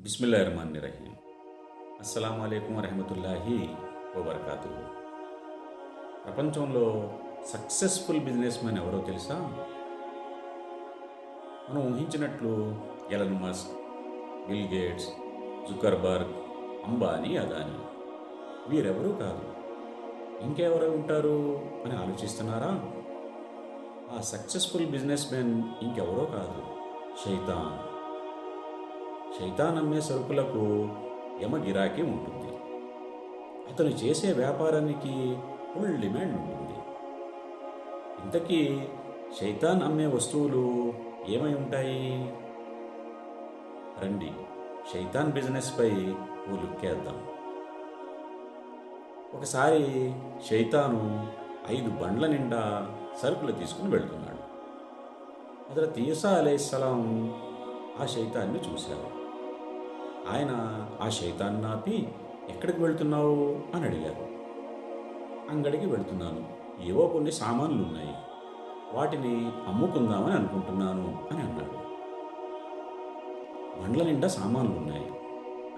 బిస్మిల్లాహిర్రహ్మానిర్రహీం. అస్సలాము అలైకుం వరహమతుల్లాహి వబర్కాతుహు. ప్రపంచంలో successful business man ఎవరో తెలుసా? మనం ఊహించినట్లు Elon Musk, Bill Gates, Zuckerberg, Ambani, Adani వీరెవరూ కాదు. ఇంకెవరో ఉంటారు అని ఆలోచిస్తున్నారా? ఆ సక్సెస్ఫుల్ బిజినెస్ మ్యాన్ ఇంకెవరో కాదు, శైతాన్. శైతాన్ అమ్మే సరుకులకు యమ గిరాకీ ఉంటుంది. అతను చేసే వ్యాపారానికి ఫుల్ డిమాండ్ ఉంటుంది. ఇంతకీ శైతాన్ అమ్మే వస్తువులు ఏమై ఉంటాయి? రండి, శైతాన్ బిజినెస్పై ఓ లుక్కేద్దాం. ఒకసారి శైతాను 5 బండ్ల నిండా సరుకులు తీసుకుని వెళ్తున్నాడు. హజరత్ ఈసా అలైహిస్సలాం ఆ శైతాన్ని చూశారు. ఆయన ఆ శైతాన్ని ఆపి, ఎక్కడికి వెళ్తున్నావు అని అడిగారు. అంగడికి వెళ్తున్నాను, ఏవో కొన్ని సామాన్లు ఉన్నాయి, వాటిని అమ్ముకుందామని అనుకుంటున్నాను అని అన్నాడు. బండ్ల నిండా సామాన్లు ఉన్నాయి,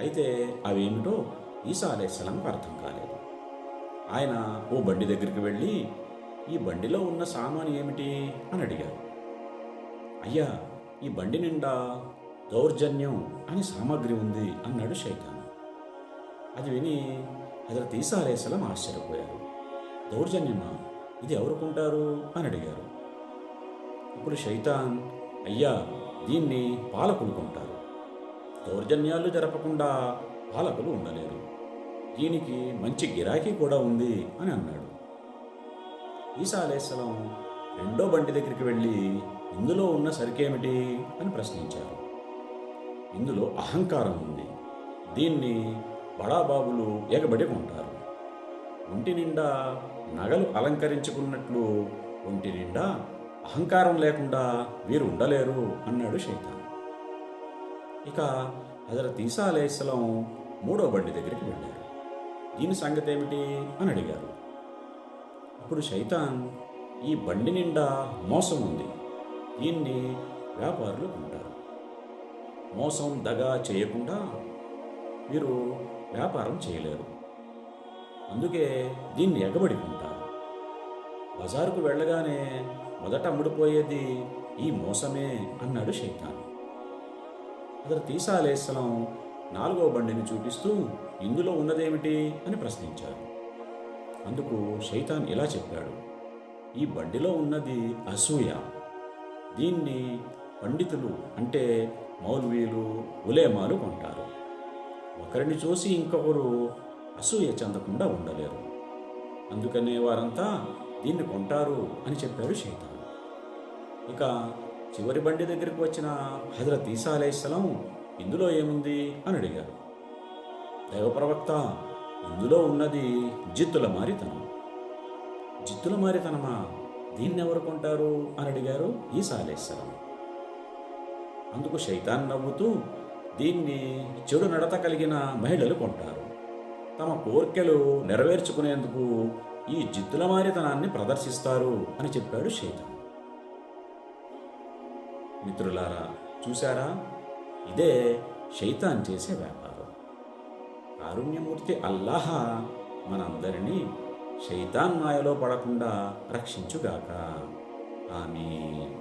అయితే అవేమిటో ఈసా అలైహిస్సలాంకు అర్థం కాలేదు. ఆయన ఓ బండి దగ్గరికి వెళ్ళి, ఈ బండిలో ఉన్న సామాను ఏమిటి అని అడిగారు. అయ్యా, ఈ బండి నిండా దౌర్జన్యం అని సామాగ్రి ఉంది అన్నాడు శైతాన్. అది విని హజరత్ ఈసా అలైహిస్సలాం ఆశ్చర్యపోయారు. దౌర్జన్యమా? ఇది ఎవరు కొంటారు అని అడిగారు. ఇప్పుడు శైతాన్, అయ్యా, దీన్ని పాలకులు కొంటారు. దౌర్జన్యాలు జరపకుండా పాలకులు ఉండలేరు. దీనికి మంచి గిరాకీ కూడా ఉంది అని అన్నాడు. ఈసా అలైహిస్సలాం రెండో బండి దగ్గరికి వెళ్ళి, ఇందులో ఉన్న సరికేమిటి అని ప్రశ్నించారు. ఇందులో అహంకారం ఉంది, దీన్ని బడాబాబులు ఎగబడి కొంటారు. ఒంటి నిండా నగలు అలంకరించుకున్నట్లు ఒంటి నిండా అహంకారం లేకుండా వీరు ఉండలేరు అన్నాడు శైతాన్. ఇక హజరత్ ఈసా అలైహిస్సలాం మూడో బండి దగ్గరికి వెళ్ళారు. దీని సంగతి ఏమిటి అని అడిగారు. అప్పుడు శైతాన్, ఈ బండి నిండా మోసం ఉంది, దీన్ని వ్యాపారులు కొంటారు. మోసం దగా చేయకుండా మీరు వ్యాపారం చేయలేరు, అందుకే దీన్ని ఎగబడి కొంటారు. బజారుకు వెళ్ళగానే మొదట అమ్ముడుపోయేది ఈ మోసమే అన్నాడు శైతాన్. హజరత్ ఈసా అలైహిస్సలాం నాలుగో బండిని చూపిస్తూ, ఇందులో ఉన్నదేమిటి అని ప్రశ్నించారు. అందుకు శైతాన్ ఇలా చెప్పాడు, ఈ బండిలో ఉన్నది అసూయ. దీన్ని పండితులు అంటే మౌల్వీలు, ఉలేమాలు కొంటారు. ఒకరిని చూసి ఇంకొకరు అసూయ చెందకుండా ఉండలేరు, అందుకనే వారంతా దీన్ని కొంటారు అని చెప్పాడు శైతాన్. ఇక చివరి బండి దగ్గరికి వచ్చిన హజరత్ ఈసా అలైహిస్సలాం, ఇందులో ఏముంది అని అడిగారు. దైవ ప్రవక్త, ఇందులో ఉన్నది జిత్తుల మారితనం. జిత్తుల మారితనమా? దీన్నెవరు కొంటారు అని అడిగారు ఈసా అలైహిస్సలాం. అందుకు శైతాన్ నవ్వుతూ, దీన్ని చెడు నడత కలిగిన మహిళలు కొంటారు. తమ కోర్కెలు నెరవేర్చుకునేందుకు ఈ జిత్తుల మారితనాన్ని ప్రదర్శిస్తారు అని చెప్పాడు శైతాన్. మిత్రులారా, చూశారా? ఇదే శైతాన్ చేసే వ్యాపారం. కారుణ్యమూర్తి అల్లాహ్ మనందరినీ శైతాన్ మాయలో పడకుండా రక్షించుగాక. ఆమీన్.